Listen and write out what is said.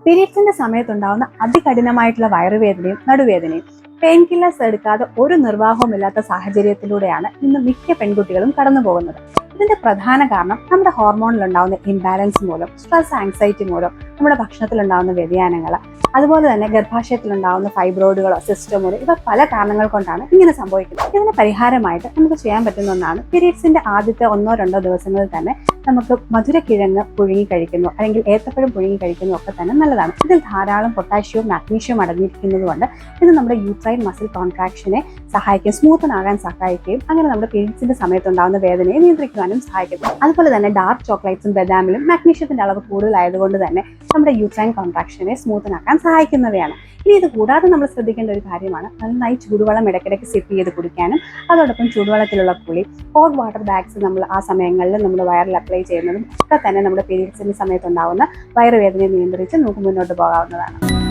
പീരീഡ്സിന്റെ സമയത്തുണ്ടാകുന്ന അതികഠിനമായിട്ടുള്ള വയറുവേദനയും നടുവേദനയും pain killers എടുക്കാതെ ഒരു നിർവാഹവുമില്ലാത്ത സാഹചര്യത്തിലൂടെയാണ് ഇന്ന് മിക്ക പെൺകുട്ടികളും കടന്നു പോകുന്നത്. ഇതിന്റെ പ്രധാന കാരണം നമ്മുടെ ഹോർമോണിൽ ഉണ്ടാകുന്ന ഇംബാലൻസ് മൂലം, സ്ട്രെസ്, ആങ്സൈറ്റി മൂലം, നമ്മുടെ ഭക്ഷണത്തിലുണ്ടാകുന്ന വ്യതിയാനങ്ങൾ, അതുപോലെ തന്നെ ഗർഭാശയത്തിലുണ്ടാകുന്ന ഫൈബ്രോയിഡുകളോ സിസ്റ്റമോ, ഇവ പല കാരണങ്ങൾ കൊണ്ടാണ് ഇങ്ങനെ സംഭവിക്കുന്നത്. ഇതിന് പരിഹാരമായിട്ട് നമുക്ക് ചെയ്യാൻ പറ്റുന്ന ഒന്നാണ് പീരീഡ്സിന്റെ ആദ്യത്തെ 1-2 ദിവസങ്ങളിൽ തന്നെ നമുക്ക് മധുരക്കിഴങ്ങ് പുഴുങ്ങി കഴിക്കുന്നു അല്ലെങ്കിൽ ഏത്തപ്പഴം പുഴുങ്ങി കഴിക്കുന്നു ഒക്കെ തന്നെ നല്ലതാണ്. ഇതിൽ ധാരാളം പൊട്ടാഷ്യവും മാഗ്നീഷ്യവും അടങ്ങിയിരിക്കുന്നത് കൊണ്ട് ഇത് നമ്മുടെ യൂട്രൈൻ മസിൽ കോൺട്രാക്ഷനെ സഹായിക്കും, സ്മൂത്തൻ ആകാൻ സഹായിക്കുകയും അങ്ങനെ നമ്മുടെ പീരീഡ്സിന്റെ സമയത്തുണ്ടാകുന്ന വേദനയെ നിയന്ത്രിക്കുവാനും സഹായിക്കും. അതുപോലെ തന്നെ ഡാർക്ക് ചോക്ലേറ്റ്സും ബദാമിലും മാഗ്നീഷ്യത്തിന്റെ അളവ് കൂടുതലായതുകൊണ്ട് തന്നെ നമ്മുടെ യൂട്രൈൻ കോൺട്രാക്ഷനെ സ്മൂത്തൻ ആക്കാൻ സഹായിക്കുന്നവയാണ്. ഇനി ഇത് കൂടാതെ നമ്മൾ ശ്രദ്ധിക്കേണ്ട ഒരു കാര്യമാണ് നന്നായി ചൂടുവെള്ളം ഇടയ്ക്കിടയ്ക്ക് സിപ്പ് ചെയ്ത് കുടിക്കാനും അതോടൊപ്പം ചൂടുവെള്ളത്തിലുള്ള കുളി, ഹോട്ട് വാട്ടർ ബാഗ്സ് നമ്മൾ ആ സമയങ്ങളിൽ നമ്മൾ വയറിൽ അപ്ലൈ ചെയ്യുന്നതും ഒക്കെ തന്നെ നമ്മുടെ പീരീഡ്സിന്റെ സമയത്തുണ്ടാകുന്ന വയറുവേദനയെ നിയന്ത്രിച്ച് നമുക്ക് മുന്നോട്ട് പോകാവുന്നതാണ്.